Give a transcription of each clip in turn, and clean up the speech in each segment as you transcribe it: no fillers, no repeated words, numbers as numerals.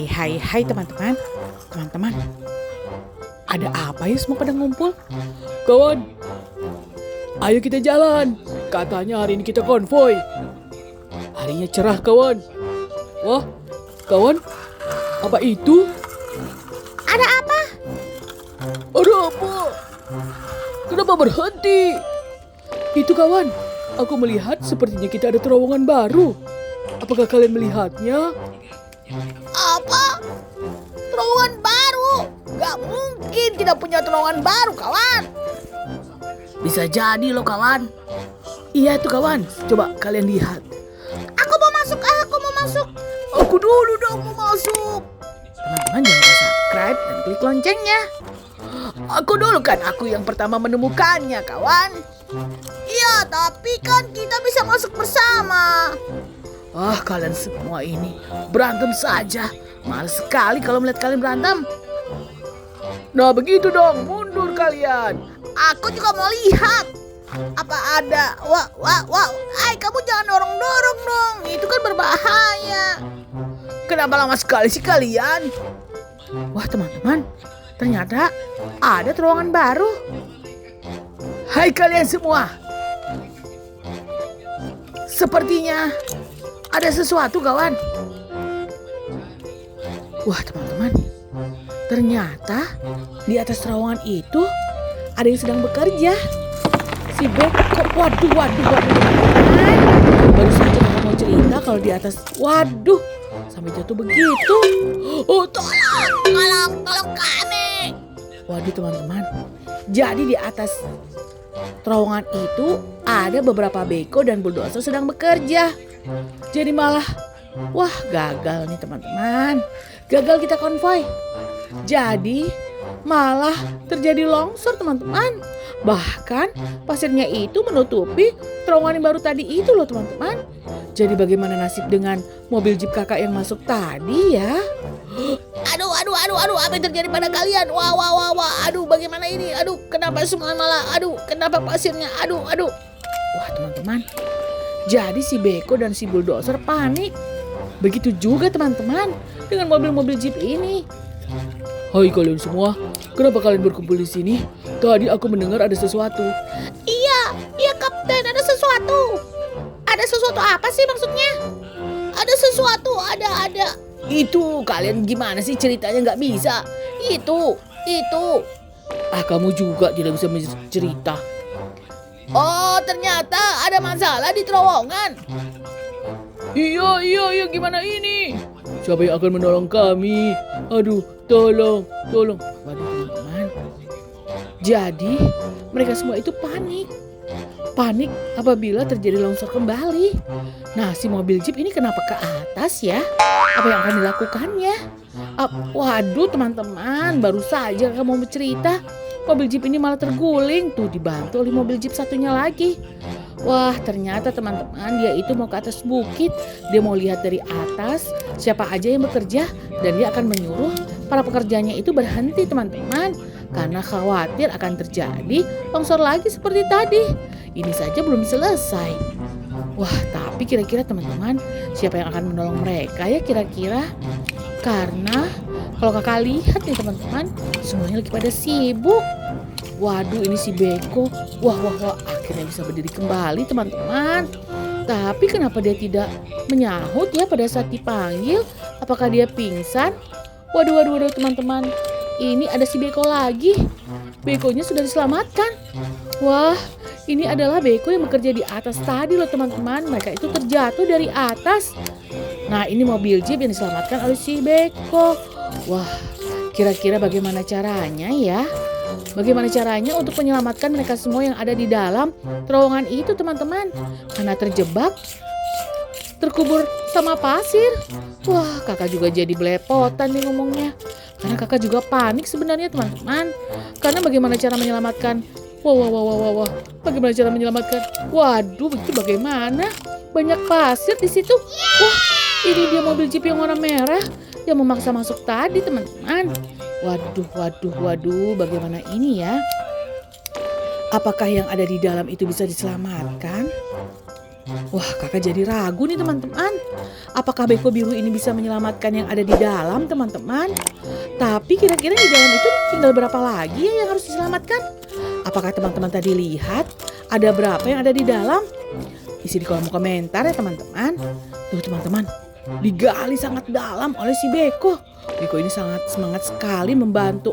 Hai teman-teman. Teman-teman, ada apa ya semua pada ngumpul? Kawan, ayo kita jalan. Katanya hari ini kita konvoy. Harinya cerah kawan. Wah, kawan, apa itu? Ada apa? Ada apa? Kenapa berhenti? Itu kawan, aku melihat sepertinya kita ada terowongan baru. Apakah kalian melihatnya? Apa? Terowongan baru? Gak mungkin kita punya terowongan baru, kawan. Bisa jadi loh kawan. Iya tuh kawan, coba kalian lihat. Aku mau masuk. Aku dulu dong mau masuk. Teman-teman jangan lupa subscribe dan klik loncengnya. Aku dulu kan, aku yang pertama menemukannya kawan. Iya, tapi kan kita bisa masuk bersama. Ah, kalian semua ini berantem saja. Males sekali kalau melihat kalian berantem. Nah begitu dong, mundur kalian. Aku juga mau lihat. Apa ada? Wah. Kamu jangan dorong-dorong dong. Itu kan berbahaya. Kenapa lama sekali sih kalian? Wah teman-teman, ternyata ada terowongan baru. Hai kalian semua. Sepertinya ada sesuatu kawan. Wah teman-teman, ternyata di atas terowongan itu ada yang sedang bekerja. Si Beko, waduh teman-teman. Baru saja kakak mau cerita kalau di atas, waduh, sampai jatuh begitu. Oh tolong kami. Waduh teman-teman, jadi di atas terowongan itu ada beberapa beko dan bulldozer sedang bekerja. Jadi malah, wah gagal nih teman-teman. Gagal kita konvoy. Jadi malah terjadi longsor teman-teman. Bahkan pasirnya itu menutupi terowongan yang baru tadi itu loh teman-teman. Jadi bagaimana nasib dengan mobil jeep kakak yang masuk tadi ya? Aduh, apa yang terjadi pada kalian? Wah, aduh bagaimana ini? Aduh, kenapa semua malah, kenapa pasirnya? Aduh. Wah teman-teman, jadi si Beko dan si bulldozer panik. Begitu juga teman-teman dengan mobil-mobil jeep ini. Hai kalian semua, kenapa kalian berkumpul di sini? Tadi aku mendengar ada sesuatu. Iya kapten, ada sesuatu. Ada sesuatu apa sih maksudnya? Ada sesuatu, ada. Itu kalian gimana sih ceritanya nggak bisa? Itu. Ah kamu juga tidak bisa cerita. Oh ternyata ada masalah di terowongan. Iya, gimana ini? Siapa yang akan menolong kami? Aduh, tolong. Waduh teman-teman. Jadi mereka semua itu panik apabila terjadi longsor kembali. Nah si mobil jeep ini kenapa ke atas ya? Apa yang akan dilakukannya? Waduh teman-teman, baru saja kamu mau bercerita, mobil jeep ini malah terguling. Tuh dibantu oleh mobil jeep satunya lagi. Wah ternyata teman-teman, dia itu mau ke atas bukit. Dia mau lihat dari atas siapa aja yang bekerja. Dan dia akan menyuruh para pekerjanya itu berhenti teman-teman. Karena khawatir akan terjadi longsor lagi seperti tadi. Ini saja belum selesai. Wah tapi kira-kira teman-teman, siapa yang akan menolong mereka ya kira-kira? Karena kalau kakak lihat nih teman-teman, semuanya lagi pada sibuk. Waduh ini si Beko. Wah akhirnya bisa berdiri kembali teman-teman. Tapi kenapa dia tidak menyahut ya pada saat dipanggil? Apakah dia pingsan? Waduh teman-teman. Ini ada si Beko lagi. Bekonya sudah diselamatkan. Wah ini adalah Beko yang bekerja di atas tadi loh teman-teman. Mereka itu terjatuh dari atas. Nah ini mobil jeep yang diselamatkan oleh si Beko. Wah kira-kira bagaimana caranya ya? Bagaimana caranya untuk menyelamatkan mereka semua yang ada di dalam terowongan itu teman-teman? Karena terjebak, terkubur sama pasir. Wah kakak juga jadi belepotan nih ngomongnya. Karena kakak juga panik sebenarnya teman-teman. Karena bagaimana cara menyelamatkan? Wah. Bagaimana cara menyelamatkan? Waduh, itu bagaimana? Banyak pasir di situ. Wah, ini dia mobil jeep yang warna merah yang memaksa masuk tadi teman-teman. Waduh, bagaimana ini ya? Apakah yang ada di dalam itu bisa diselamatkan? Wah, kakak jadi ragu nih teman-teman. Apakah beko biru ini bisa menyelamatkan yang ada di dalam, teman-teman? Tapi kira-kira di dalam itu tinggal berapa lagi ya yang harus diselamatkan? Apakah teman-teman tadi lihat ada berapa yang ada di dalam? Isi di kolom komentar ya teman-teman. Tuh teman-teman, digali sangat dalam oleh si Beko. Beko ini sangat semangat sekali membantu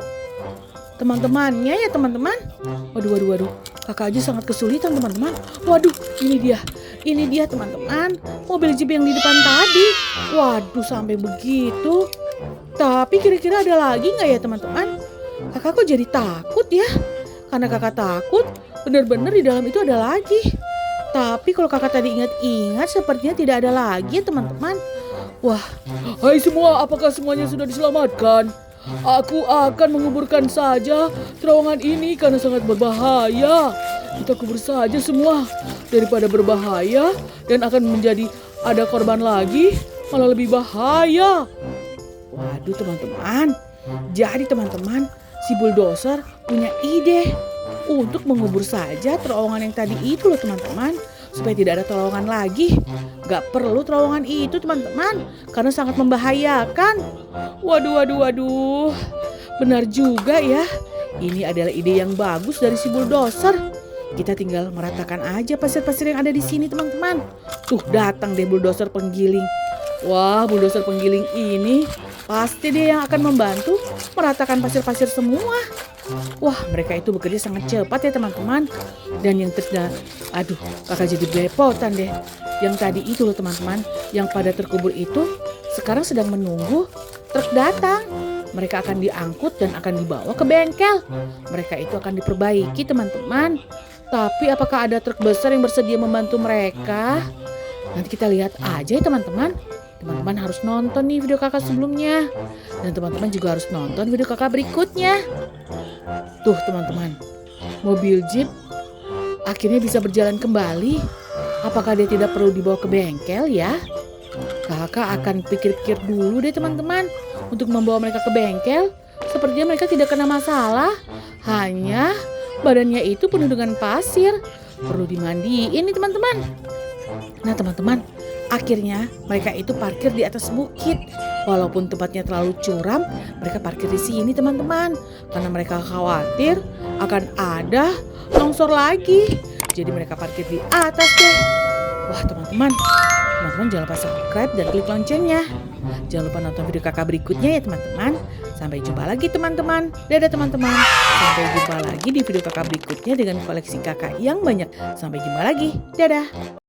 teman-temannya ya teman-teman. Waduh. Kakak aja sangat kesulitan teman-teman. Waduh, ini dia teman-teman. Mobil Jeep yang di depan tadi. Waduh, sampai begitu. Tapi kira-kira ada lagi nggak ya teman-teman? Kakak kok jadi takut ya? Karena kakak takut benar-benar di dalam itu ada lagi. Tapi kalau kakak tadi ingat-ingat sepertinya tidak ada lagi ya teman-teman. Wah, Hai semua, apakah semuanya sudah diselamatkan? Aku akan menguburkan saja terowongan ini karena sangat berbahaya. Kita kubur saja semua daripada berbahaya dan akan menjadi ada korban lagi, malah lebih bahaya. waduh teman-teman. Jadi teman-teman, si bulldozer punya ide untuk mengubur saja terowongan yang tadi itu loh teman-teman. Supaya tidak ada terowongan lagi. Gak perlu terowongan itu teman-teman, karena sangat membahayakan. Waduh. Benar juga ya. Ini adalah ide yang bagus dari si bulldozer. Kita tinggal meratakan aja pasir-pasir yang ada di sini teman-teman. Tuh datang deh bulldozer penggiling. Wah, bulldozer penggiling ini pasti dia yang akan membantu meratakan pasir-pasir semua. Wah, mereka itu bekerja sangat cepat ya teman-teman. Dan yang aduh, kakak jadi belepotan deh. Yang tadi itu loh teman-teman, yang pada terkubur itu sekarang sedang menunggu truk datang. Mereka akan diangkut dan akan dibawa ke bengkel. Mereka itu akan diperbaiki teman-teman. Tapi apakah ada truk besar yang bersedia membantu mereka? Nanti kita lihat aja ya teman-teman. Teman-teman harus nonton nih video kakak sebelumnya. Dan teman-teman juga harus nonton video kakak berikutnya. Tuh teman-teman, mobil Jeep akhirnya bisa berjalan kembali. Apakah dia tidak perlu dibawa ke bengkel ya? Kakak akan pikir-pikir dulu deh teman-teman untuk membawa mereka ke bengkel. Sepertinya mereka tidak kena masalah. Hanya badannya itu penuh dengan pasir. Perlu dimandiin nih teman-teman. Nah teman-teman, akhirnya mereka itu parkir di atas bukit. Walaupun tempatnya terlalu curam, mereka parkir di sini teman-teman. Karena mereka khawatir akan ada longsor lagi. Jadi mereka parkir di atas deh. Wah teman-teman jangan lupa subscribe dan klik loncengnya. Jangan lupa nonton video kakak berikutnya ya teman-teman. Sampai jumpa lagi teman-teman. Dadah teman-teman. Sampai jumpa lagi di video kakak berikutnya dengan koleksi kakak yang banyak. Sampai jumpa lagi. Dadah.